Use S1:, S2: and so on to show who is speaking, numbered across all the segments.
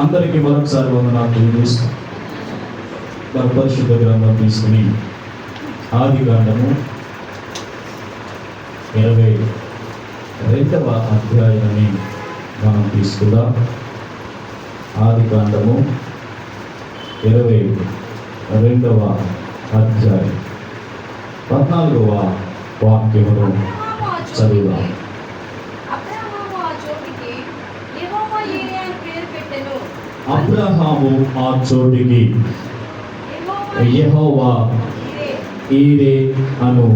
S1: అందరికీ మరొకసారి వందనాలు తెలియజేస్తాం. మన పరిశుద్ధ గ్రంథం తీసుకుని ఆదికాండము 22వ అధ్యాయాన్ని మనం తీసుకుందాం. ఆదికాండము 22వ అధ్యాయం 14వ వాక్యమును చదువుదాం. అబ్రహాము ఆ చోటికి యెహోవా ఈరే అను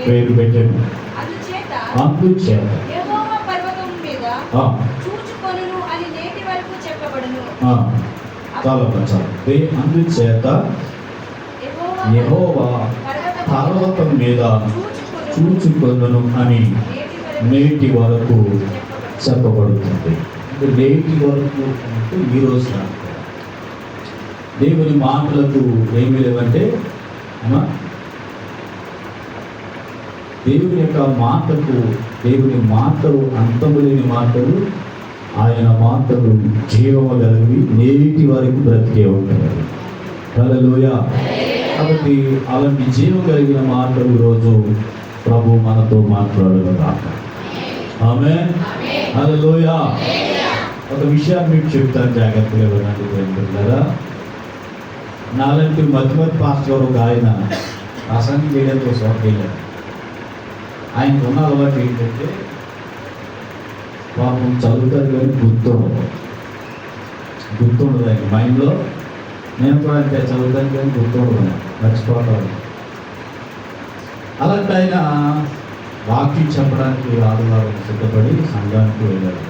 S1: పేరు పెట్టెను. అందుచేత అందుచేత యెహోవా పర్వతం మీద చూచుకొనును అని నేటి వరకు చెప్పబడుతుంది. నేటి వరకు అంటే ఈరోజు దేవుని మాటలకు ఏమి లేవంటే దేవుని యొక్క మాటకు, దేవుని మాటలు అంతము లేని మాటలు, ఆయన మాటలు జీవము కలిగి నేటి వరకు బ్రతికే ఉంటాయి. హల్లెలూయా. కాబట్టి అలాంటి జీవం కలిగిన మాటలు ఈరోజు ప్రభు మనతో మాట్లాడగలగాక. ఆమేన్. హల్లెలూయా. ఒక విషయాన్ని మీకు చెప్తాను, జాగ్రత్తగా వినండి కదా. నాలాంటి మధ్య పాస్టర్ ఒక ఆయన ప్రసంగం చేయడానికి చోటు వెళ్ళారు. ఆయనకు ఉన్న అలవాటు ఏంటంటే పాపం చదువుతారు కానీ గుర్తుండదు ఆయన మైండ్లో. నేను కూడా అంటే చదువుతాను కానీ గుర్తుండదు, మర్చిపోతాను. అలాంటి ఆయన వాక్యం చెప్పడానికి ఆదివారం సిద్ధపడి సంఘానికి వెళ్ళాడు.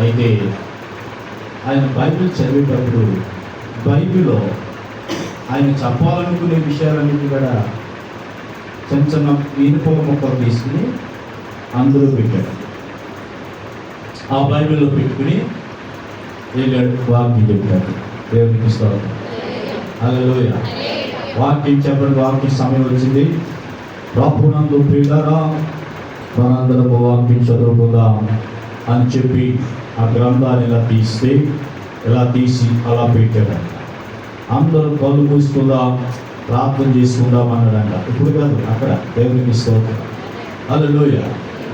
S1: అయితే ఆయన బైబిల్ చదివేటప్పుడు బైబిల్లో ఆయన చెప్పాలనుకునే విషయాలన్నిటి కూడా చిన్న చిన్న ఇనుప మొక్కలు తీసుకుని అందులో పెట్టాడు. ఆ బైబిల్లో పెట్టుకుని వెళ్ళాడు, వాక్యం చెప్పాడు. దేవునికి స్తోత్రం. హల్లెలూయా. వాక్యం చెప్పండి. వాక్యం సమయం వచ్చింది. ప్రభునందు ప్రియులారా, మనందరము వాక్యం చదువుకుందాం అని చెప్పి ఆ గ్రంథాన్ని ఇలా తీసి అలా పెట్టాడు. అందరూ కళ్ళు మూసుకుందాం, ప్రార్థన చేసుకుందాం అన్నాడంట. ఇప్పుడు కాదు, అక్కడ. దేవునికి స్తోత్రం. హల్లెలూయా.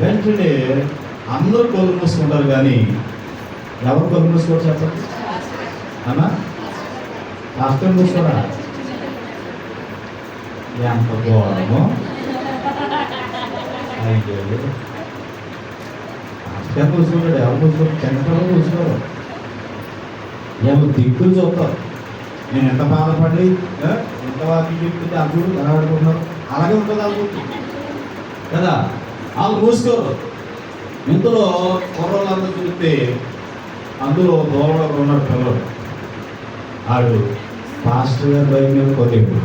S1: వెంటనే అందరూ కళ్ళు మూసుకుంటారు కానీ ఎవరు కళ్ళు మూసుకోరు చెప్పండి అన్నా? రాష్ట్రం మూసుకోరా? ఎంత ఘోరమో. రాష్ట్రం మూసుకుంటాడు. ఎవరు మూసుకోరు? చంద్రబాబు మూసుకోరు. ఎవరు దిక్కులు చూస్తారు. నేను ఎంత బాధపడి ఎంత వాకి చెప్తే అప్పుడు కనబడుకుంటున్నారు. అలాగే ఉంటుంది అనుకుంటుంది కదా. వాళ్ళు మూసుకోరు. ఇంతలో కుర్రోళ్ళందరూ చూస్తే అందులో దూరంలో ఉన్నాడు పిల్లడు. ఆడు పాస్టర్ గారి బైక్ మీద కొద్దిగా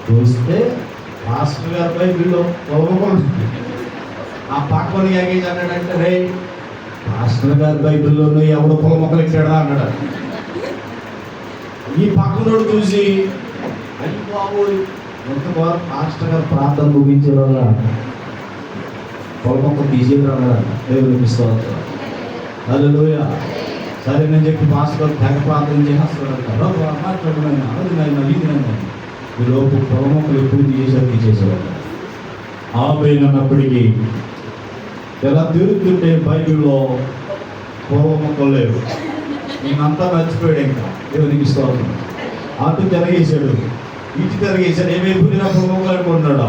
S1: చూస్తే పాస్టర్ గారి బైక్లో పొలమొక్కలు. ఆ పక్కన యాగేజ్ అన్నాడంటే, రే పాస్టర్ గారి బైబిల్లోనూ ఎవడో పొలమొక్కలు ఇచ్చాడా అన్నాడు. ఈ పక్కనోడు చూసి అయ్యి బాబు ఎంతవరకు పాస్టర్ గారు ప్రార్థన ముగించే వల్ల పొలమొక్క తీసేయడం దేవునికి స్తోత్రం. హల్లెలూయా. సరేనని చెప్పి పాస్టర్ గారు తెగ ప్రార్థన చేస్తాడు. మాట్లాడమైనా అదినైనా ఇదినైనా ఈ లోపు పొలమొక్కలు ఎప్పుడు తీసేసేవాడు. ఆపైనప్పటికీ ఎలా తిరుగుతుంటే బైబిల్లో పొలమొక్కలు లేవు. నేనంతా మర్చిపోయాడు. ఇంకా దేవునికి స్తోత్రం. అటు తిరగేశాడు, ఇటు తిరగేశాడు. ఏమైపోయి నా పొలమొక్కలు అనుకుంటున్నాడు.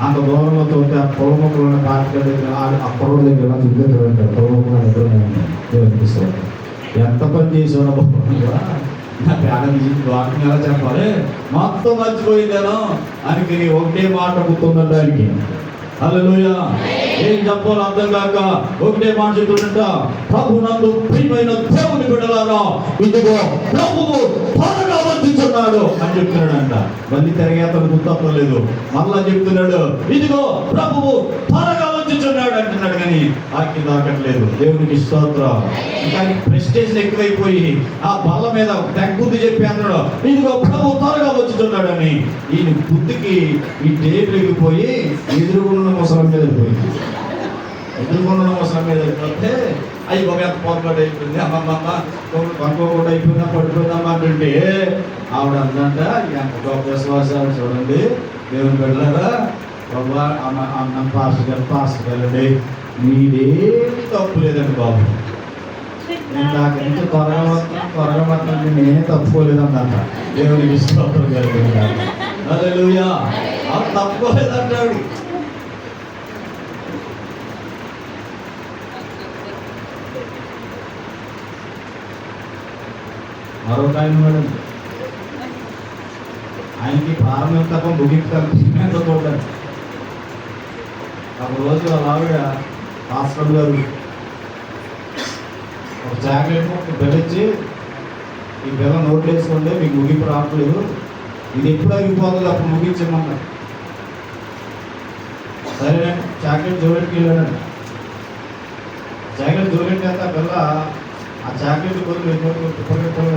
S1: అంత దూరంలో తోటి ఆ పొలమొక్కలు ఉన్న పార్టీ దగ్గర ఆ పొలం దగ్గర చూపించాడు. పొలమొక్కలు దగ్గర దేవునికి స్తోత్రం. ఎంత పని చేసావు నా పేడని వాటిని ఎలా చెప్పాలి, మొత్తం మర్చిపోయిందేనో అని ఒకటే మాట గుర్తుందంట ఆయనకి. హల్లెలూయా. ఏం చెప్పాలో అర్థం కాక ఒకటే మాట చెప్తుంట, ప్రభునందు ప్రియమైన దేవుని బిడ్డలారా, ఇదిగో ప్రభువు త్వరగా వచ్చుచున్నాడు అని చెప్తున్నాడంట. మళ్ళీ తిరిగి అతను గుర్తలేదు. మళ్ళా చెప్తున్నాడు, ఇదిగో ప్రభువు త్వరగా వచ్చుచున్నాడు అంటున్నాడు. కానీ ఆకి దాకట్లేదు. దేవునికి స్తోత్రం. కానీ ప్రెస్టేజ్ ఎక్కువైపోయి ఆ బల్ల మీద తగ్గుద్ది చెప్పి అన్నాడు, ఇదిగో ప్రభు త్వరగా వచ్చుచున్నాడు అని. ఈయన బుద్ధికి ఈ టేబుల్ ఎగిపోయి ఎదురుగున్న ముసలం మీద పోయింది. ఎదురుగున్న ముసలం మీద పోతే అయ్యి ఒక ఎంత పొరపాటు అయిపోయింది, అమ్మమ్మ పనుకోకుండా అయిపోయిందా, పడిపోయిందమ్మా అంటుంటే ఆవిడ అందంట, ఎంత గొప్ప విశ్వాసాలు చూడండి దేవుని బిడ్డలారా. బాబా అన్న పాస్టర్ గారండి మీదేమి తప్పు లేదండి బాబు, నేను నాకు ఎంత త్వరగా మాత్రం నేనే తప్పుకోలేదన్నమాట. దేవునికి స్తోత్రం కలిగింది. హల్లెలూయా. తప్పుకోలేదంటాడు. మరొక ఆయన ఉన్నాడు, ఆయనకి ప్రారంభం తప్ప ముగింపు చూడండి. ఒక రోజు వాళ్ళ ఆవిడ హాస్పిటల్ గారు ఒక చాక్లెట్ బెల్లిచ్చి, ఈ బెల్ల నోట్లు వేసుకోండి, మీకు ముగింపు రావట్లేదు, ఇది ఎప్పుడు అయిపోతుంది అప్పుడు ముగించమన్నారు. సరే చాక్లెట్ జోలెట్కి వెళ్ళాడండి. చాక్లెట్ జోలెట్ చేత బెల్ల ఆ చాక్లెట్ కొద్దిగా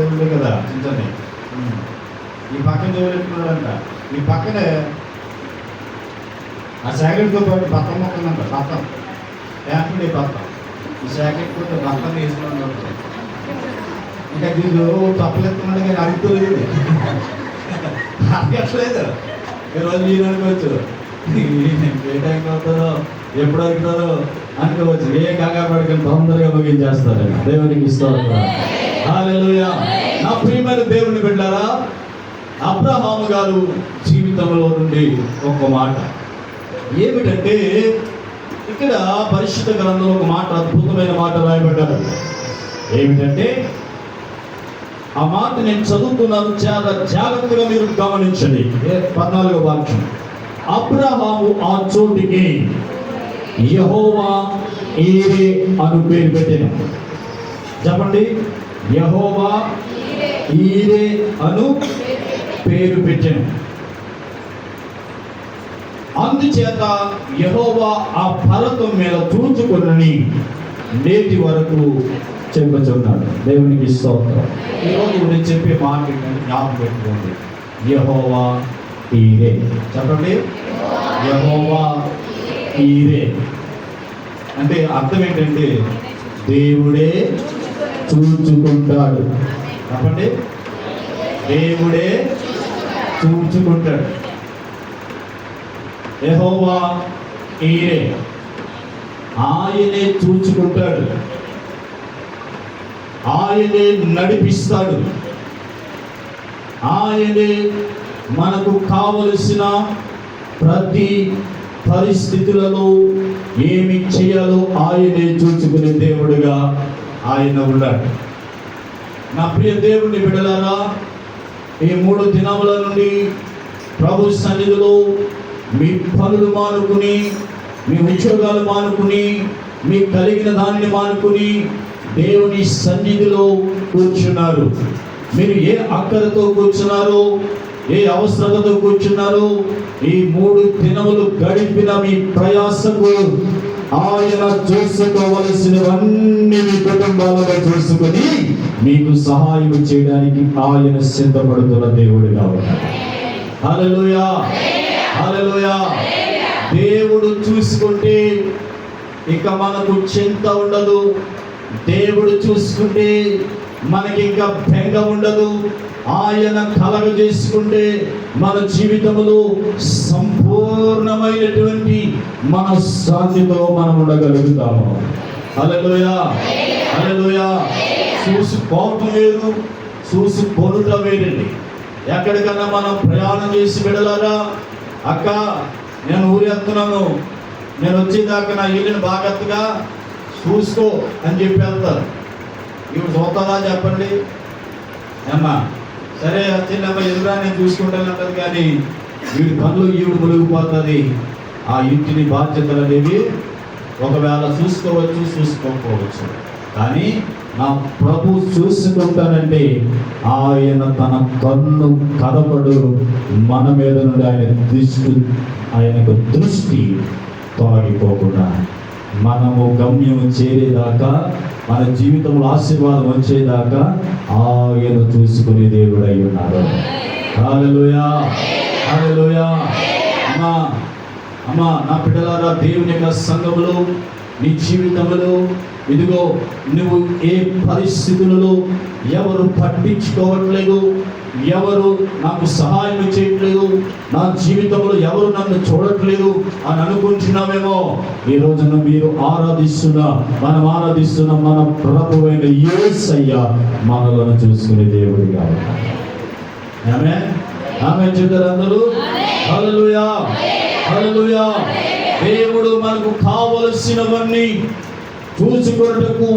S1: ఉండే కదా చిన్న, ఈ పక్కన జోలెట్టుకున్నాడంట. ఈ పక్కనే ఆ చాక్లెట్తో పాటు బత్తం మొక్కందంట. బత్తం హ్యాపీ బత్తం, ఈ చాక్లెట్ కొంచెం బత్తం వేసుకున్నాడు. ఇంకా దీనిలో తప్పలేస్తున్నాడు కానీ అడుగుతలేదు, అడగట్లేదు. ఈరోజు మీరు అనుకోవచ్చు ఏ టైంకి అవుతారో ఎప్పుడు అడుగుతారో అనుకోవచ్చు. ఏ కాగా పడుకొని తొందరగా ముగించేస్తారు. దేవునికి ఇస్తారు. హల్లెలూయా. నా ప్రియమైన దేవుని బిడ్డలారా, అబ్రహాము గారు జీవితంలో నుండి ఒక మాట ఏమిటంటే, ఇక్కడ పరిశుద్ధ గ్రంథంలో ఒక మాట, అద్భుతమైన మాట రాయబడ్డారు. ఏమిటంటే, ఆ మాట నేను చదువుతున్నాను, చాలా జాగ్రత్తగా మీరు గమనించండి. 14వ వాక్యం. అబ్రహాము ఆ చోటికి యెహోవా ఈరే అను పేరు పెట్టెను. చెప్పండి, యెహోవా ఈరే అను పేరు పెట్టెను. అందుచేత యెహోవా ఆ పర్వతం మీద చూచుకొనని నేటి వరకు చెప్పుచున్నాడు. దేవునికి స్తోత్రం. ఈరోజు నేను చెప్పే మాట జ్ఞాపకం పెట్టుకోండి. యెహోవా ఈరే. చెప్పండి, యెహోవా ఈరే అంటే అర్థం ఏంటంటే దేవుడే చూచుకుంటాడు. చెప్పండి, దేవుడే చూచుకుంటాడు. యెహోవా ఈరే, ఆయనే చూచుకుంటాడు, ఆయనే నడిపిస్తాడు, ఆయనే మనకు కావలసిన ప్రతి పరిస్థితులలో ఏమి చేయాలో ఆయనే చూచుకునే దేవుడుగా ఆయన ఉన్నాడు. నా ప్రియ దేవుని బిడ్డలారా, ఈ 3 దినముల నుండి ప్రభు సన్నిధిలో మీ పనులు మానుకుని, మీ ఉద్యోగాలు మానుకుని, మీ కలిగిన దానిని మానుకుని దేవుని సన్నిధిలో కూర్చున్నారు. మీరు ఏ అక్కరతో కూర్చున్నారో, ఏ అవసరతతో కూర్చున్నారో, ఈ 3 దినములు గడిపిన మీ ప్రయాసకు ఆయన చూసుకోవలసినవన్నీ మీ కుటుంబాలలో చూసుకొని మీకు సహాయం చేయడానికి ఆయన సిద్ధపడుతున్న దేవుడిగా ఉన్నాడు. హల్లెలూయా, హల్లెలూయా. దేవుడు చూసుకుంటే ఇక మనకు చింత ఉండదు. దేవుడు చూసుకుంటే మనకి ఇంకా బెంగ ఉండదు. ఆయన కలగ చేసుకుంటే మన జీవితంలో సంపూర్ణమైనటువంటి మనశ్శాంతితో మనం ఉండగలుగుతాము. హల్లెలూయా, హల్లెలూయా. చూసుకోవటం వేరు, చూసుకొనుట వేరండి. ఎక్కడికన్నా మనం ప్రయాణం చేసి వెళ్ళారా, అక్క నేను ఊరేస్తున్నాను, నేను వచ్చేదాకా నా ఇల్లుని బాగత్తగా చూసుకో అని చెప్పి వెళ్తారు. ఇప్పుడు చూస్తారా చెప్పండి అమ్మా? సరే వచ్చిందమ్మా, ఎదురా నేను చూసుకుంటానంటది, కానీ వీడి పనులు ఈవిడ మునిగిపోతుంది. ఆ ఇంటిని బాధ్యతలు అనేవి ఒకవేళ చూసుకోవచ్చు, చూసుకోకపోవచ్చు, కానీ నా ప్రభు చూసుకుంటానంటే ఆయన తన కన్ను కదపడు మన మీద నుండి ఆయనకు దృష్టి తొలగిపోకుండా మనము గమ్యము చేరేదాకా, మన జీవితంలో ఆశీర్వాదం వచ్చేదాకా ఆయన చూసుకునే దేవుడు అయి ఉన్నారు. హల్లెలూయా, హల్లెలూయా. అమ్మా నా బిడ్డలారా, దేవుని యొక్క సంఘములో నీ జీవితంలో ఇదిగో నువ్వు ఏ పరిస్థితులలో ఎవరు పట్టించుకోవట్లేదు, ఎవరు నాకు సహాయం చేయట్లేదు, నా జీవితంలో ఎవరు నన్ను చూడట్లేదు అని అనుకుంటున్నామేమో, ఈ రోజున మనం ఆరాధిస్తున్న మన ప్రభువైన యేసయ్య మనలను చూసుకునే దేవుడు కాబట్టి. ఆమేన్ చెప్తారు అందరూ. హల్లెలూయా, హల్లెలూయా. దేవుడు మనకు కావలసినవన్నీ చూసుకొనుటకు,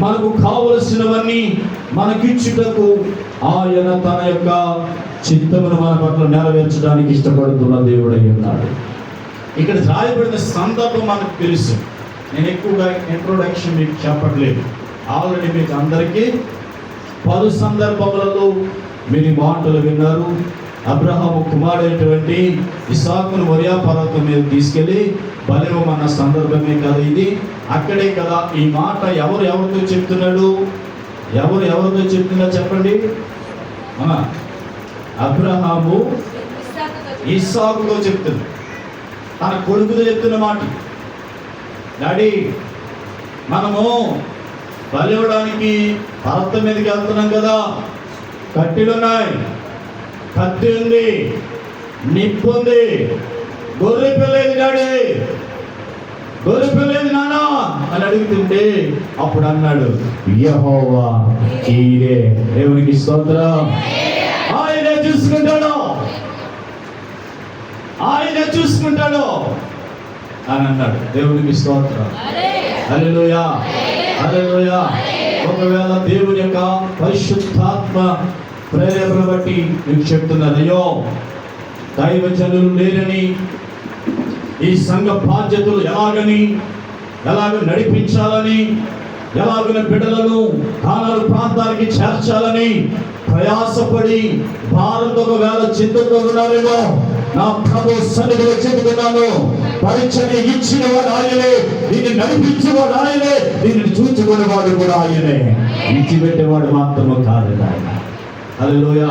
S1: మనకు కావలసినవన్నీ మనకిచ్చుటకు ఆయన తన యొక్క చిత్తమును మన పట్ల నెరవేర్చడానికి ఇష్టపడుతున్న దేవుడై ఉన్నాడు. ఇక్కడ రాయబడిన సందర్భం మనకు తెలుసు. నేను ఎక్కువగా ఇంట్రొడక్షన్ మీకు చెప్పట్లేదు. ఆల్రెడీ మీకు అందరికీ పలు సందర్భములలో మీరు మాటలు విన్నారు. అబ్రహాము కుమారుడైనటువంటి ఇస్సాకును మొరియా పర్వతం మీద తీసుకెళ్ళి బలివ్వమన్న సందర్భమే కదా ఇది. అక్కడే కదా ఈ మాట ఎవరితో చెప్తున్నాడు, ఎవరితో చెప్తున్నా చెప్పండి. అబ్రహాము ఇస్సాకుతో చెప్తుంది, తన కొడుకుతో చెప్తున్న మాట. డాడీ, మనము బలివ్వడానికి పర్వతం మీదకి వెళ్తున్నాం కదా, కట్టెలున్నాయి, కత్తి ఉంది, నిప్పు ఉంది, గొర్రె పిల్లేదు డాడీ, గొర్రె పిల్లేదు నానా అని అడుగుతుంటే అప్పుడు అన్నాడు, యెహోవా ఈరే. దేవునికి స్తోత్రం. ఆయనే చూసుకుంటాడు అని అన్నాడు. దేవునికి స్తోత్రం. హల్లెలూయా, హల్లెలూయా. ఒకవేళ దేవుని యొక్క పరిశుద్ధాత్మ ప్రేరేపణ బట్టి మీకు చెప్తున్నాను, అయ్యో దైవజనులు లేరని, ఈ సంఘ బాధ్యతలు ఎలాగ నడిపించాలని, ఎలాగ బిడ్డలను కానాలు ప్రాంతానికి చేర్చాలని ప్రయాసపడి భారంతో ఒకవేళ చింతతో ఉన్నారేమో, నా ప్రభు సన్నిధిలో చెబుతున్నాను, పరిచర్య ఇచ్చినవాడు ఆయనే, దీన్ని నడిపించేవాడు ఆయనే, దీనిని చూచుకునేవాడు కూడా ఆయనే, ఇచ్చిపెట్టేవాడు మాత్రమే కాదు ఆయన. హల్లెలూయా.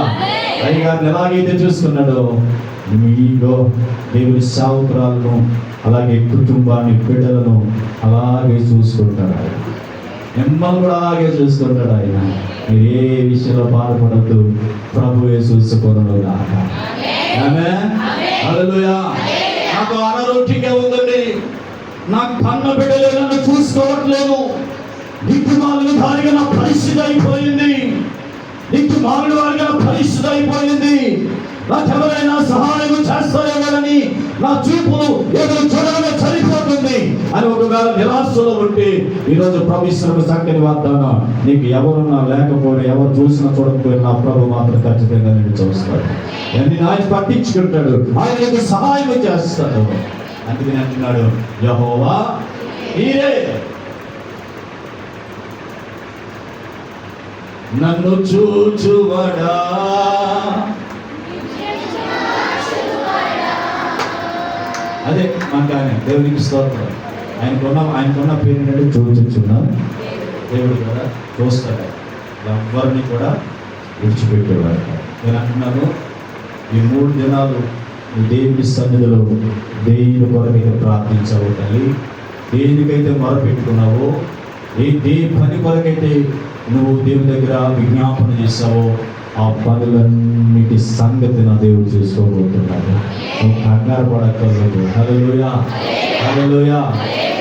S1: అయ్యగారిని ఎలాగైతే చూసుకున్నాడో మీలో దేవుని సావుకురాలను, అలాగే కుటుంబాన్ని, బిడ్డలను అలాగే చూసుకుంటాడు ఆయన. మిమ్మల్ని కూడా అలాగే చూసుకుంటాడు ఆయన. మీరు ఏ విషయంలో బాధపడద్దు, ప్రభువే చూసుకోను కాక. ఆమేన్, హల్లెలూయా. నాకు అనారోగ్యంగా ఉందండి, నాకు కన్న బిడ్డలు నన్ను చూసుకోవట్లేదు, దిక్కుమాలిన వారిగా నా పరిస్థితి అయిపోయింది, దిక్కుమాలిన వారిగా నా పరిస్థితి అయిపోయింది, నాకు ఎవరైనా సహాయం చేస్తారేమోనని నా చూపులు ఎదురు చూడగానే సరిపోతుంది అని ఒకవేళ నిరాశలో ఉంటే ఈరోజు ప్రభుత్వం చక్కని వాగ్దానం, నీకు ఎవరున్నా లేకపోయినా, ఎవరు చూసినా చూడకపోయినా నా ప్రభు మాత్రం ఖచ్చితంగా నేను చూస్తాడు. ఆయన పట్టించుకుంటాడు, ఆయన నీకు సహాయం చేస్తాడు. అందుకని అంటున్నాడు, యెహోవా ఈరే నన్ను చూచువాడా. అదే మనకు ఆయన దేవునికి స్తోత్రం. ఆయనకున్న పేరు ఏంటంటే చూచుచున్నాం దేవుడు కదా, చూస్తాడు, ఎవరిని కూడా విడిచిపెట్టేవాడు. నేను అంటున్నాను, ఈ 3 దినాలు దేవుని సన్నిధిలో దేవుని కొరకైతే ప్రార్థించావు తల్లి, దేనికైతే మొరపెట్టుకున్నావో, ఏ పని కొరకైతే నువ్వు దేవుని దగ్గర విజ్ఞాపన చేసావో, ఆ పనులన్నిటి సంగతి నా దేవుడు చూసుకోబోతున్నాడు. నువ్వు కంగారు పడక్కర్లేదు. హల్లెలూయా, హల్లెలూయా.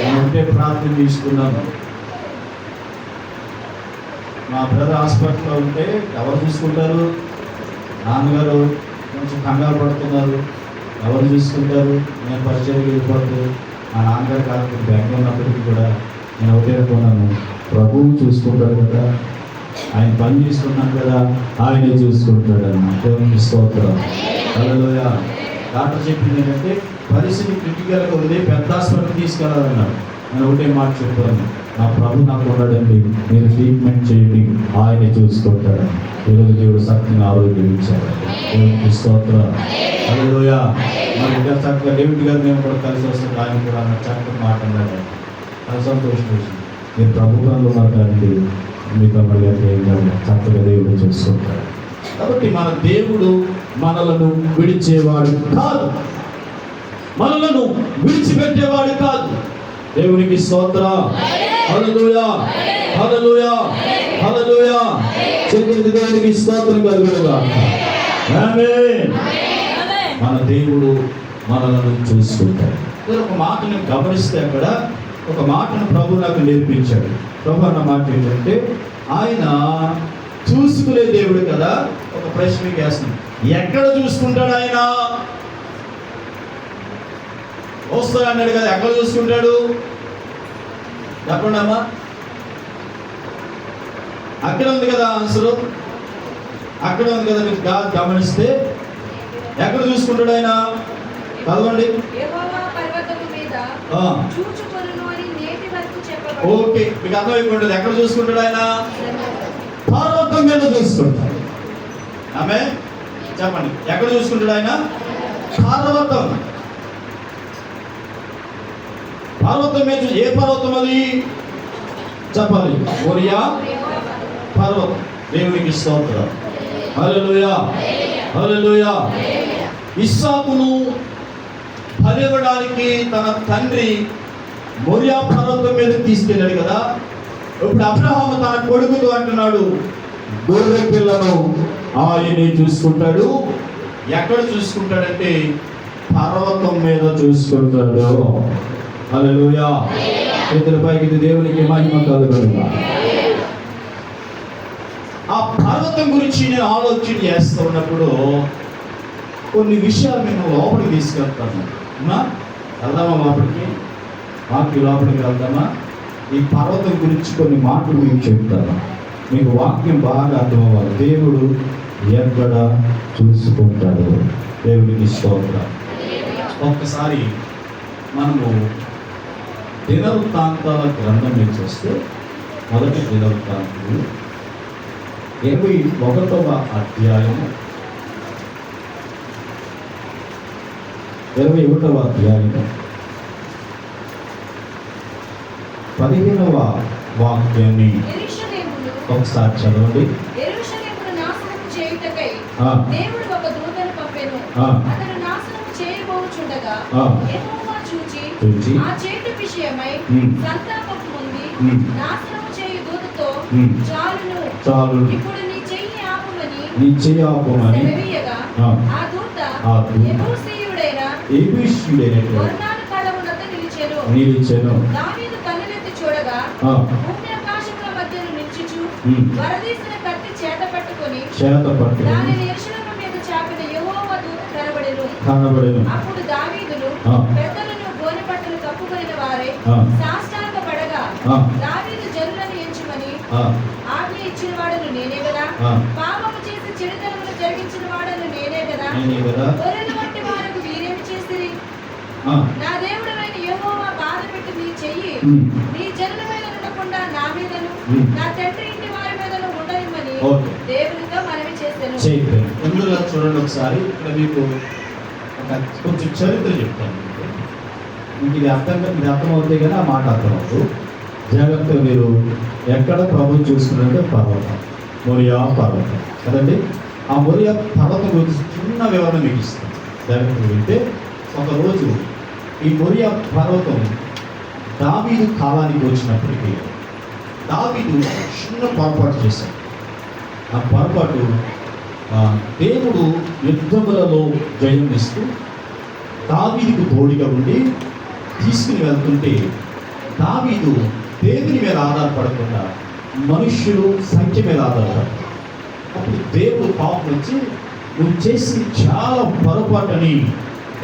S1: నేను ఉంటే ప్రార్థన తీసుకున్నాను. మా బ్రదర్ హాస్పిటల్లో ఉంటే ఎవరు చూసుకుంటారు? నాన్నగారు కొంచెం కంగారు పడుతున్నారు, ఎవరు చూసుకుంటారు? నేను పరిచయం వెళ్ళిపోతే మా నాన్నగారు కాకపోతే బ్యాంక్లో ఉన్నప్పటికీ కూడా నేను ఒకటే అనుకున్నాను, ప్రభువు చూసుకుంటాడు కదా, ఆయన పని చేసుకున్నాను కదా, ఆయనే చూసుకుంటాడు అన్న. దేవునికి స్తోత్రం. హల్లెలూయా. డాక్టర్ చెప్పింది ఏంటంటే పరిస్థితి క్రిటికల్గా ఉంది, పెద్ద హాస్పిటల్ తీసుకెళ్ళాలన్నాడు. నేను ఒకటే మాట చెప్పాను, నా ప్రభు నాకు ఉన్నాడండి, మీరు ట్రీట్మెంట్ చేయండి, ఆయనే చూసుకుంటాడు. ఈరోజు దేవుడు సత్యంగా ఆరోగ్యం ఇచ్చాడు. దేవునికి స్తోత్రం. హల్లెలూయా. మరి ఇంకా చక్కగా డేవిడ్ గారు మేము కూడా కలిసి వస్తుంది, ఆయన కూడా చక్కగా మాట్లాడాడు. అది సంతోషం వచ్చింది. మీరు ప్రభుత్వంలో మాట్లాడండి, మీతో మళ్ళీ చక్కగా దేవుడు చూసుకుంటాడు. కాబట్టి మన దేవుడు మనలను విడిచేవాడు కాదు, మనలను విడిచిపెట్టేవాడు కాదు. దేవునికి స్తోత్రం. హల్లెలూయా, హల్లెలూయా, హల్లెలూయా. చెల్లింది దేవునికి స్తోత్రం కలుగునుగాక. ఆమేన్. మన దేవుడు మనలను చూసుకుంటాడు. ఒక మాటను గమనిస్తే అక్కడ ఒక మాటను ప్రభు నాకు నేర్పించాడు. ప్రభు అన్న మాట ఏంటంటే, ఆయన చూసుకునే దేవుడు కదా. ఒక ప్రశ్న మీకు వేస్తున్నాను, ఎక్కడ చూసుకుంటాడు ఆయన? వస్తాడు అన్నాడు కదా, ఎక్కడ చూసుకుంటాడు చెప్పండి అమ్మా. అక్కడ ఉంది కదా ఆన్సరు, అక్కడ ఉంది కదా. మీరు గమనిస్తే ఎక్కడ చూసుకుంటాడు ఆయన? చదవండి. ఓకే, మీకు అర్థమైపోతుంది. ఎక్కడ చూసుకుంటాడు ఆయన? పర్వతం మీద చూసుకుంటాడు. ఆమె చెప్పండి, ఎక్కడ చూసుకుంటాడు ఆయన? పర్వతం. పర్వతం మీద. ఏ పర్వతం అది చెప్పాలి? మోరియా పర్వతం. దేవునికి స్తోత్రం. హల్లెలూయా, హల్లెలూయా. ఇస్సాకును బలివ్వడానికి తన తండ్రి మోరియా పర్వతం మీద తీసుకెళ్ళాడు కదా. ఇప్పుడు అబ్రహాము తన కొడుకుతో అంటున్నాడు, గొర్రె పిల్లను ఆయనే చూసుకుంటాడు. ఎక్కడ చూసుకుంటాడంటే పర్వతం మీద చూసుకుంటాడు. హల్లెలూయా. చేతులపైకి దేవునికి మహిమ కలుగునుగాక. ఆ పర్వతం గురించి నేను ఆలోచన చేస్తూ ఉన్నప్పుడు కొన్ని విషయాలు మేము లోపలికి తీసుకెళ్తాను. వెళ్దామా లోపలికి? వాక్య లోపలికి వెళ్దామా? ఈ పర్వతం గురించి కొన్ని మాటలు మీకు చెప్తాను. మీకు వాక్యం బాగా అర్థం అవ్వాలి. దేవుడు ఎక్కడ చూసుకుంటాడు. దేవుడికి స్తోత్రం. ఒక్కసారి మనము దినవృత్తాంతాల గ్రంథం మీద చూస్తే, మొదటి దినవృత్తాంతులు 21వ అధ్యాయము 21వ అధ్యాయము 15వ వాక్యాన్ని ఒకసారి చదవండి.
S2: దేవుడు ఒక దూతను పంపెను. అతడు నాశనము చేయబోచుండగా యెహోవా చూచి ఆ చెట్టు విషయమై సంతాపము పొంది నాశనము చేయు దూతతో, చాలును, ఇప్పుడు నీ చెయ్యి ఆపుమని సెలవీయగా, ఆ దూత యెబూసీయుడైన ఒర్నాను కడవునొద్ద నిలిచెను. దావీదు కన్నులెత్తి చూడగా భూమి ఆకాశముల మధ్యను నిల్చుచు వరదీసిన కత్తి చేత పట్టుకొని దానిని యెరూషలేము మీద చాపిన యెహోవా దూత కనబడెను. అప్పుడు దావీదును పెద్దలను గోనెపట్టలు కప్పుకొనిన వారే సాష్టాంగపడగా, దావీదు జనులను ఎంచుమని ఆజ్ఞ ఇచ్చిన వాడను నేనే కదా, పాపము చేసి చెడుతనమును జరిగించిన వాడను నేనే కదా, గొర్రెల వంటి వారికి వీరేమి చేసిరి? నా దేవుడైన యెహోవా బాధ పెట్టి నీ చెయ్యి నీ జనుల మీద ఉండకుండా నా మీదను నా తండ్రి ఇంటి వారి మీదను ఉండనిమ్మని దేవునితో మనవి చేశాను.
S1: ఇందులో చూడండి ఒకసారి. ఇక్కడ మీకు కొంచెం చరిత్ర చెప్తాను. మీకు ఇది అర్థమవుతాయి కానీ ఆ మాట అర్థమవుతుంది. జాగ్రత్తగా మీరు ఎక్కడ ప్రభుత్వం చూసుకున్నట్టే పర్వతం, మోరియా పర్వతం కదండి. ఆ మోరియా పర్వతం గురించి చిన్న వివరణ మీకు ఇస్తాను. జాగ్రత్తగా వింటే, ఒకరోజు ఈ మోరియా పర్వతం దావీదు కాలానికి వచ్చినప్పటికీ దావీదు చిన్న పొరపాటు చేశాడు. ఆ పొరపాటు దేవుడు యుద్ధములలో జయం ఇస్తూ దావీదుకు తోడుగా ఉండి తీసుకుని వెళ్తుంటే, దావీదు దేవుని మీద ఆధారపడకుండా మనుష్యులు సంఖ్య మీద ఆధారపడతారు. అప్పుడు దేవుడు పాపం వచ్చి, నువ్వు చేసి చాలా పొరపాటని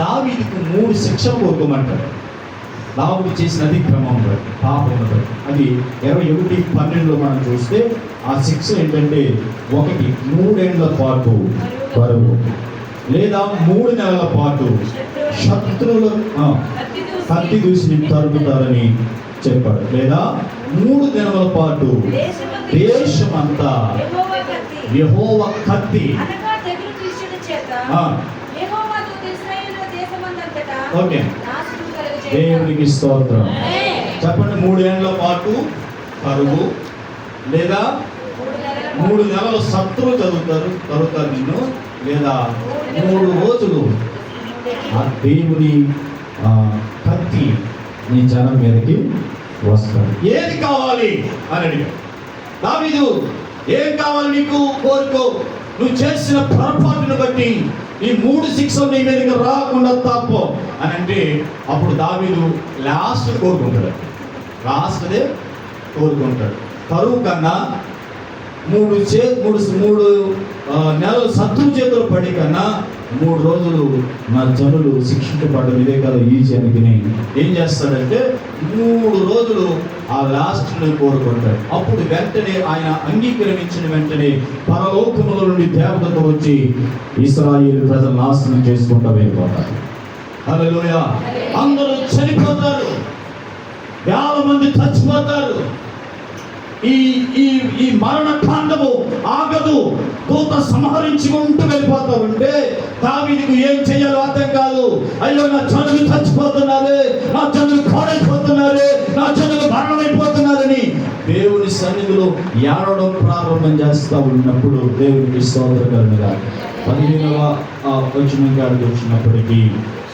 S1: దావీదుకు 3 శిక్షలు కోరుకోమంటాడు. దావీదు చేసిన అతిక్రమం బట్టి, పాపం బట్టి. అది 21:12 మనం చూస్తే ఆ శిక్ష ఏంటంటే, 1 3 ఏళ్ల పాటు కరువు, లేదా 3 నెలల పాటు శత్రువులు కత్తి దూసి తరుపుతారని చెప్పాడు, లేదా 3 దినముల పాటు దేశమంతా యెహోవా కత్తి. ఓకే, దేవునికి స్తోత్రం. చెప్పండి. 3 ఏళ్ల పాటు కరువు, లేదా 3 నెలలు శత్రువు తరుగుతారు నిన్ను, లేదా 3 రోజులు ఆ దేవుని కత్తి నీ జనం మీదకి వస్తాడు. ఏది కావాలి అని అడిగాడు దావీదు. ఏం కావాలి నీకు? కోరుకో. నువ్వు చేసిన పొరపాటును బట్టి ఈ 3 శిక్షలు నీ మీదకి రాకుండా తప్పు అని అంటే అప్పుడు దావీదు లాస్ట్ కోరుకుంటాడు. లాస్ట్దే కోరుకుంటాడు. కరువు కన్నా 3 నెలలు శత్రు చేతులు పడి కన్నా 3 రోజులు నా జనులు శిక్షించబడ్డం ఇదే కదా ఈజీ అనుకుని ఏం చేస్తాడంటే 3 రోజులు ఆ లాస్ట్ని కోరుకుంటాడు. అప్పుడు వెంటనే ఆయన అంగీకరించిన వెంటనే పరలోకముల నుండి దేవతతో వచ్చి ఇశ్రాయేలు ప్రజలు నాశనం చేసుకుంటూ వెళ్ళిపోతారు. హల్లెలూయా. అందరూ చనిపోతారు, వేల మంది చచ్చిపోతారు. ఈ మరణ కాండము ఆగదు. దూత సంహరించుకుంటూ వెళ్ళిపోతా ఉంటే దావీదుకు ఏం చేయాలో అర్థం కాదు. అయ్యో నా జనులు చచ్చిపోతున్నారే, నా జనులు పాడైపోతున్నారే, నా జనులు మరణమైపోతున్నారని దేవుని సన్నిధిలో ఏడవడం ప్రారంభం చేస్తూ ఉన్నప్పుడు దేవునికి స్తోత్రకరునిగా 15వ వచనం కాడికి వచ్చినప్పటికీ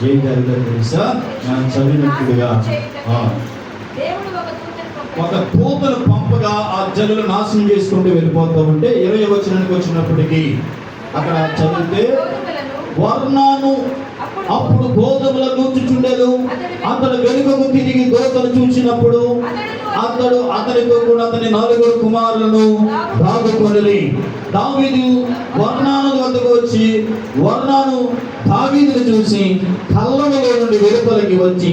S1: ఏం జరిగిందో తెలుసా? మనం చదివినట్టుగా ఒక దూతను పంపగా ఆ జనులు నాశనం చేసుకుంటూ వెళ్ళిపోతూ ఉంటే 20వ వచనానికి వచ్చినప్పటికీ అక్కడ చదివితే వర్ణాను అప్పుడు గోధుమల నూర్చుచుండెను. అతడు వెనుకకు తిరిగి దూతను చూసినప్పుడు అతనితో కూడా అతని 4 కుమారులను దాగుకొనిరి. దావీదు వర్ణాను వద్దకు వచ్చి వర్ణాను దావీదును చూసి కళ్ళములో నుండి వెలుపలికి వచ్చి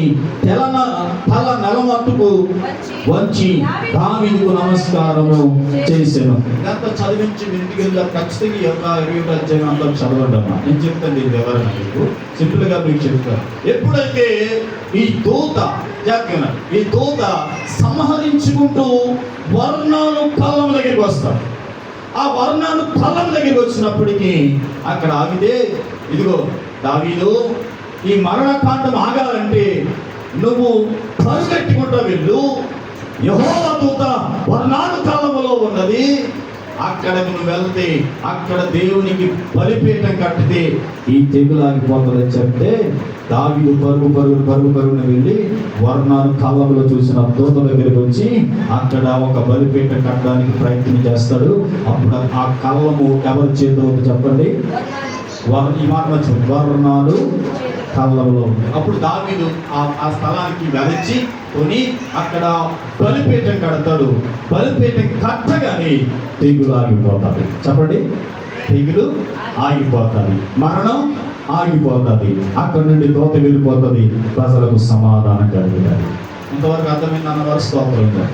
S1: తల నెలమట్టుకు వచ్చి దావీదుకు నమస్కారము చేశాను. గంట చదివించి ఇంటికి వెళ్ళారు. ఖచ్చితంగా యొక్క 20వ అధ్యాయం అంతా చదవండి అమ్మా. నేను చెప్తాను ఇది ఎవరైనా మీకు సింపుల్గా మీకు చెప్తాను. ఎప్పుడైతే ఈ దూత సంహరించుకుంటూ వర్ణాలు కళ్ళం దగ్గరికి వస్తాడు. ఆ వర్ణాలు కళ్ళం దగ్గరికి వచ్చినప్పటికీ అక్కడ ఆగితే ఇదిగో దావీదు, ఈ మరణకాండం ఆగాలంటే నువ్వు పరుగెట్టుకుంటూ వెళ్ళు. యెహోవా దూత వర్ణాలు కాలములో ఉన్నది, అక్కడకు నువ్వు వెళ్తే అక్కడ దేవునికి బలిపీఠం కట్టితే ఈ తెగులు ఆగిపోతుందని చెప్తే దావీదు పరుగున వెళ్ళి వర్ణాలు కాలంలో చూసిన దూత దగ్గరికి వచ్చి అక్కడ ఒక బలిపీఠం కట్టడానికి ప్రయత్నం చేస్తాడు. అప్పుడు ఆ కళ్ళము ఎవరి చేతిలో చెప్పండి? ఈ మాట వర్ణాలు కళ్ళంలో ఉంది. అప్పుడు దావీదు ఆ స్థలానికి వెళ్చి కొని అక్కడ బలిపీఠం కడతాడు. బలిపీఠం కట్టగానే తెగులు ఆగిపోతుంది. చెప్పండి, తెగులు ఆగిపోతుంది, మరణం ఆగిపోతుంది, అక్కడి నుండి దూత వెళ్ళిపోతుంది, ప్రజలకు సమాధానం కలుగుతుంది. ఇంతవరకు అర్థమైంది అన్నవారు స్తోత్రం.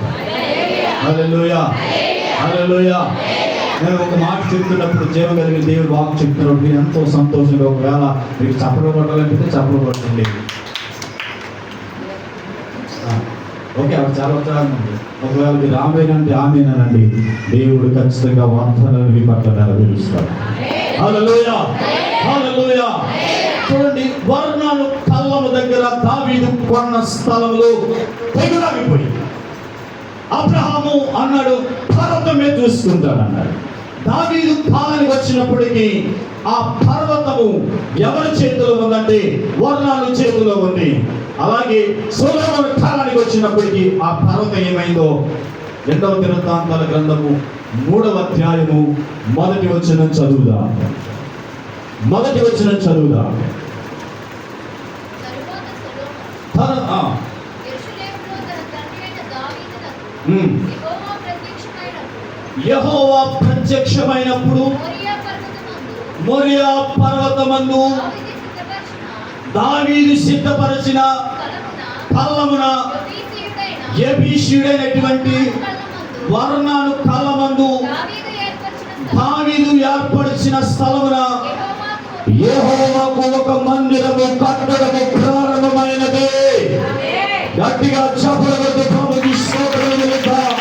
S1: హల్లెలూయా, హల్లెలూయా. నేను ఒక మాట చెప్తున్నప్పుడు జీవం కలిగిన దేవుడు వాక్ చెప్తున్నప్పుడు ఎంతో సంతోషంగా, ఒకవేళ మీకు చప్పలు కొట్టాలంటే చప్పలు కొట్టండి. ఓకే, అక్కడ చాలా ఉత్సాహంగా ఉంది. ఒకవేళ మీరు ఆమేనంటే ఆమేనండి. దేవుడు ఖచ్చితంగా వాగ్దానాలను మీ పట్ల నెరవేరుస్తాడు. హల్లెలూయా, హల్లెలూయా. చూడండి, వర్ణాలు కళ్ళము దగ్గర దావీదు కొన్న స్థలంలో తెగులాగిపోయి అబ్రహాము అన్నాడు పర్వతమే చూసుకుంటాడు అన్నాడు. దావీదు కాలానికి వచ్చినప్పటికీ ఆ పర్వతము ఎవరి చేతిలో ఉందంటే వర్ణాలు చేతిలో ఉంది. అలాగే సొలొమోను కాలానికి వచ్చినప్పటికీ ఆ పర్వతం ఏమైందో 2వ దినవృత్తాంతాల గ్రంథము 3వ అధ్యాయము 1వ వచనం చదువుదాం. 1వ వచనం చదువుదాం. యెహోవా ప్రత్యక్షమైనప్పుడు మోరియా పర్వతమందు దావీదు సిద్ధపరచిన కళ్ళమున యెబూసీయుడైనటువంటి వర్ణాను కళ్ళమందు దావీదు ఏర్పరిచిన స్థలమున యెహోవాకు ఒక మందిరము కట్టడము ప్రారంభమైనది. గట్టిగా చప్పట్లు కొట్టి ప్రభువుకి స్తోత్రం చెల్లిద్దాం.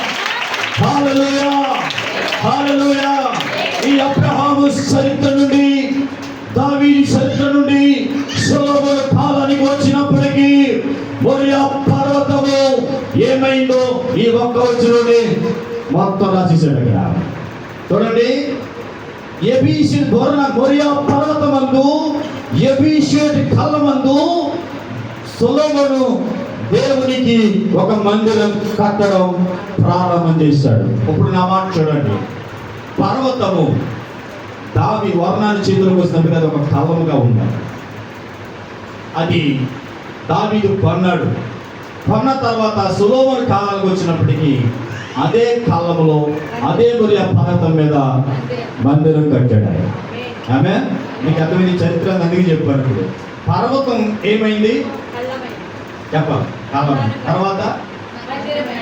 S1: హల్లెలూయా, హల్లెలూయా. ఈ అబ్రహాము చరిత్ర నుండి, దావీదు చరిత్ర నుండి సొలొమోను కాలానికి వచ్చినప్పటికీ మోరియా పర్వతము ఏమైందో ఈ ఒక్క వచనంలోనే మొత్తం రాసేసాడు. అక్కడ చూడండి, మోరియా పర్వతమందు యెబూసీయుడి కళ్ళమందు సొలొమోను దేవునికి ఒక మందిరం కట్టడం ప్రారంభం చేశాడు. ఇప్పుడు నా మాట చూడండి, పర్వతము దావి వర్ణాన్ని చేతులకు వచ్చినప్పుడు అది ఒక కలముగా ఉన్నది. అది దావీదు కొన్నాడు. కొన్న తర్వాత సొలొమోను కాలానికి వచ్చినప్పటికీ అదే కాలంలో అదే మొరియా పర్వతం మీద మందిరం కట్టాడు ఆయన. ఆమె మీకు అర్థమైంది చరిత్ర అందుకే చెప్పాను. ఇప్పుడు పర్వతం ఏమైంది చెప్పాలి, కాలం తర్వాత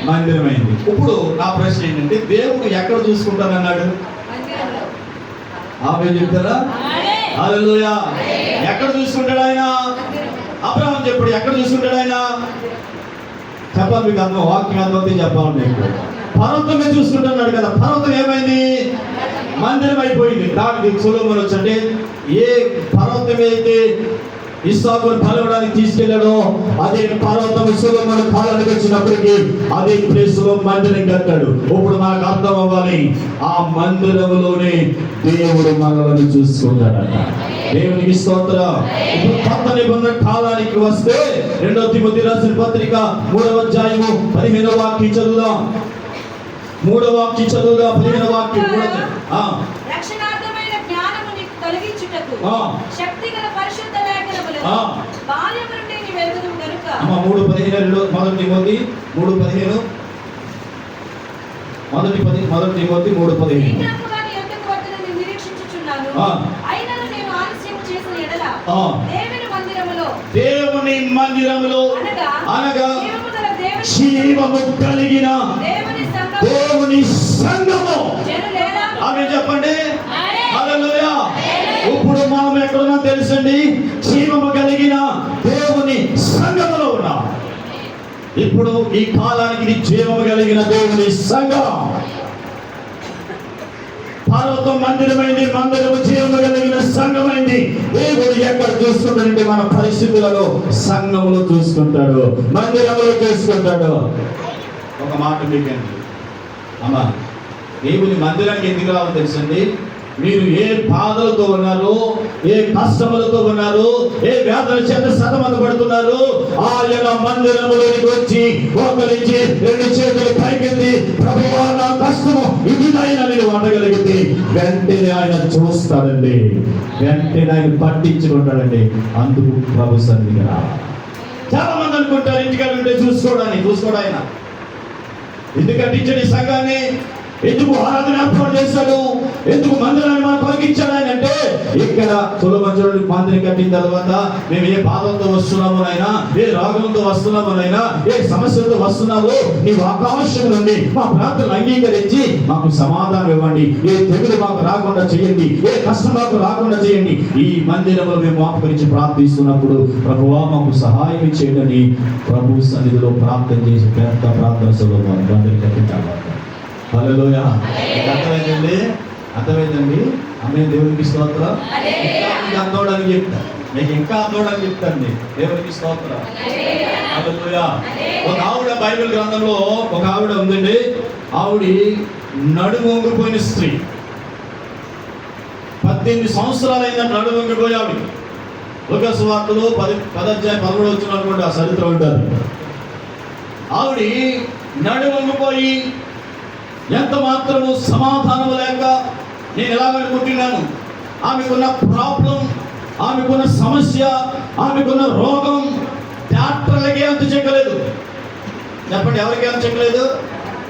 S1: మందిరమైంది. ఇప్పుడు నా ప్రశ్న ఏంటంటే, దేవుడు ఎక్కడ చూసుకుంటానన్నాడు? ఆమె చెప్తారా? హల్లెలూయా. ఎక్కడ చూసుకుంటాడు ఆయన? అబ్రహాం చెప్పాడు, ఎక్కడ చూసుకుంటాడు ఆయన? చెప్పాలి మీకు అర్థం, వాక్యం అర్థమైతే చెప్పాలి మీకు. పర్వతమే చూసుకుంటున్నాడు కదా. పర్వతం ఏమైంది? మందిరం అయిపోయింది. దావీదు సొలొమోను వచ్చంటే ఏ పర్వతం అయితే ఇస్సాకును కలవడానికి తీసుకెళ్ళాడో అదే పర్వతం సొలొమోను కాలానికి వచ్చినప్పటికీ అదే ప్లేస్ లో మందిరం కట్టాడు. ఇప్పుడు మనకు అర్థం అవ్వాలి, ఆ మందిరంలోనే దేవుడు మనలను చూసుకుంటాడట. దేవునికి స్తోత్రం. ఇప్పుడు కొత్త నిబంధన కాలానికి వస్తే 2 తిమోతి రాసిన పత్రిక 3వ అధ్యాయము 15వ వాక్యం చదువుదాం. 3వ వాక్యం చదువుదాం. 15వ వాక్యం.
S2: రక్షణార్థమైన జ్ఞానము నీకు కలిగించుటకు శక్తిగల పరిశుద్ధ లేఖనములను బాల్యము నుండి నీ వెలుగుదువు గనుక
S1: 3:15 మొదటి తిమోతి 3:15 మొదటి తిమోతి 3:15 దేవుని మందిరములో అనగా జీవము కలిగిన దేవుని సంఘము. ఆమె చెప్పండి. హల్లెలూయా. ఇప్పుడు మనం ఎక్కడున్నా తెలుసండి, జీవము కలిగిన దేవుని సంఘములో ఉన్నాం. ఇప్పుడు ఈ కాలానికి ఇది జీవము కలిగిన దేవుని సంఘం. పర్వతం మందిరమైంది, మందిరము జీవము కలిగిన సంఘమైంది. దేవుడు ఎక్కడ చూసుకుంటాడంటే మన పరిస్థితులలో సంఘములో చూసుకుంటాడు, మందిరములో చూసుకుంటాడు. ఒక మాట మీకండి అమ్మా, దేవుని మందిరానికి ఎందుకు రావాలో తెలుసండి. మీరు ఏ బాధలతో ఉన్నారు, ఏ కష్టములతో ఉన్నారు, ఏ వ్యాధుల చేత సతమతపడుతున్నారు, ఆయన మందిరములోకి వచ్చి మోకరించి 2 చేతులు పైకెత్తి ప్రభువా నా కష్టము ఇదినైనా నేను అనగలిగితే వెంటనే ఆయన చూస్తాడండి, వెంటనే ఆయన పట్టించుకుంటాడండి. అందుకు ప్రభు సన్నిధికి రావాలి. చాలా మంది అనుకుంటారు ఇంటికాడ ఉంటే చూసుకోవడం ఆయన ఎందుకు కట్టించండి సంఘాన్ని, ఎందుకు ఆరాధన ఏర్పాటు చేశాడు, ఎందుకు మందిరాన్ని మనం కొలిగించాడు ఆయన అంటే, ఇక్కడ సొలొమోను మందిరం కట్టిన తర్వాత మేము ఏ బాధలతో వస్తున్నామో అయినా, ఏ రోగంతో వస్తున్నామో అయినా, ఏ సమస్యలతో వస్తున్నామో నీవు ఆకాశం నుండి మా ప్రార్థనలు అంగీకరించి మాకు సమాధానం ఇవ్వండి, ఏ తెగులు మాకు రాకుండా చేయండి, ఏ కష్టం మాకు రాకుండా చేయండి. ఈ మందిరంలో మేము మాపు గురించి ప్రార్థిస్తున్నప్పుడు ప్రభువా మాకు సహాయం చేయడని ప్రభు సన్నిధిలో ప్రార్థన చేసి పెద్ద ప్రార్థన సొలొమోను మందిరం కట్టించాలి. హల్లెలూయా. అర్థమైందండి. ఆమె దేవునికి స్తోత్రం. అందోడని చెప్తా, మీకు ఇంకా అందోడని చెప్తాండి. దేవునికి స్తోత్రం. హల్లెలూయా. ఒక ఆవిడ బైబిల్ గ్రంథంలో ఒక ఆవిడ ఉందండి. ఆవిడ నడుము వంగిపోయిన స్త్రీ, 18 సంవత్సరాలైన నడుము వంగిపోయి ఆవిడ. లూకా సువార్తలో 10:13 వచ్చిన అనుకోండి ఆ చరిత్ర ఉంటుంది. ఆవిడ నడుము వంగిపోయి ఎంత మాత్రము సమాధానం లేక నేను ఎలాగనుకుంటున్నాను, ఆమెకున్న ప్రాబ్లం, ఆమెకున్న సమస్య, ఆమెకున్న రోగం డాక్టర్లకే అంత చెక్కలేదు. చెప్పండి, ఎవరికి అంత చెక్కలేదు?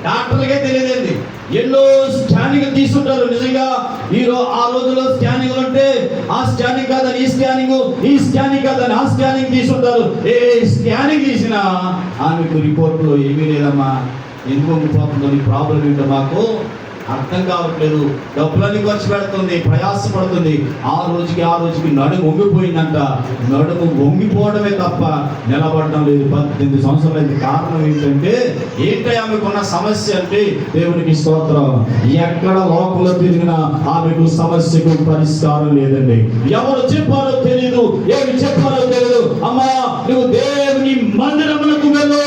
S1: డాక్టర్లకే తెలియదండి. ఎన్నో స్కానింగ్ తీసుకుంటారు. నిజంగా ఆ రోజుల్లో స్కానింగ్ అంటే ఆ స్కానింగ్ కాదని ఈ స్కానింగ్, ఈ స్కానింగ్ కాదని ఆ స్కానింగ్ తీసుకుంటారు. ఏ స్కానింగ్ తీసినా ఆమెకు రిపోర్ట్లో ఏమీ లేదమ్మా, ఎందుకు వంగిపోతుందో, నీ ప్రాబ్లం ఏంటో మాకు అర్థం కావట్లేదు, డబ్బులన్నీ ఖర్చు పెడుతుంది, ప్రయాసపడుతుంది. ఆ రోజుకి నడుము వంగిపోయిందంట. నడుము వంగిపోవడమే తప్ప నిలబడడం లేదు. 18 సంవత్సరాలు. కారణం ఏంటంటే ఆమెకున్న సమస్య అంటే దేవునికి స్తోత్రం, ఎక్కడ లోకంలో తిరిగినా ఆమెకు సమస్యకు పరిష్కారం లేదండి. ఎవరు చెప్పారో తెలియదు, ఏమి చెప్పారో తెలియదు. అమ్మా నువ్వు దేవుని మందిరములకు వెళ్ళు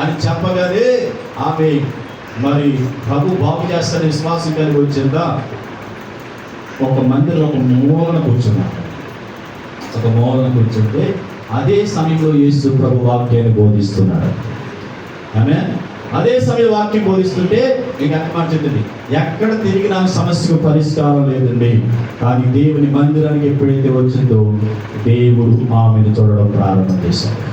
S1: అని చెప్పగానే ఆమె మరి ప్రభు బాగు చేస్తానే విశ్వాసం కలిగి వచ్చిందా, ఒక మందిరం ఒక మూలన కూర్చుంటే అదే సమయంలో యేసు ప్రభు వాక్యాన్ని బోధిస్తున్నాడు. ఆమె అదే సమయం వాక్యం బోధిస్తుంటే మీకు అనిపించింది, ఎక్కడ తిరిగి నా సమస్యకు పరిష్కారం లేదండి. కానీ దేవుని మందిరానికి ఎప్పుడైతే వచ్చిందో దేవుడు ఆమెను చూడడం ప్రారంభం చేశాడు.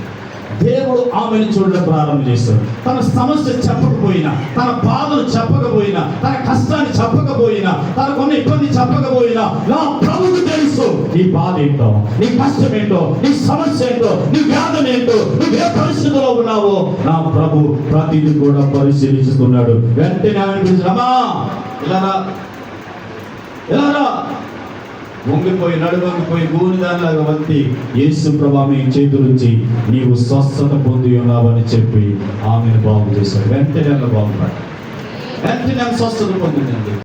S1: దేవుడు ఆమెను చూడడం ప్రారంభం చేశాడు. తన సమస్య చెప్పకపోయినా, తన బాధలు చెప్పకపోయినా, తన కష్టాన్ని చెప్పకపోయినా, తనకున్న ఇబ్బంది చెప్పకపోయినా, నా ప్రభువుకు తెలుసు నీ బాధ ఏంటో, నీ కష్టం ఏంటో, నీ సమస్య ఏంటో, నీ వ్యాధం ఏంటో, నువ్వు ఏ పరిస్థితిలో ఉన్నావో నా ప్రభు ప్రతిదీ కూడా పరిశీలిస్తున్నాడు. వెంటనే ఆమె పిలిచి, రమా ఇలా రా, వంగిపోయి నడువంగిపోయి గూనిదానిలాగా వంతి యేసు ప్రభు ఆమె చేతులుంచి నీవు స్వస్థత పొంది ఉన్నావని చెప్పి ఆమెను బాగు చేశాడు. వెంటనే బాగుపడ్డాడు. వెంటనే స్వస్థత పొందిందండి.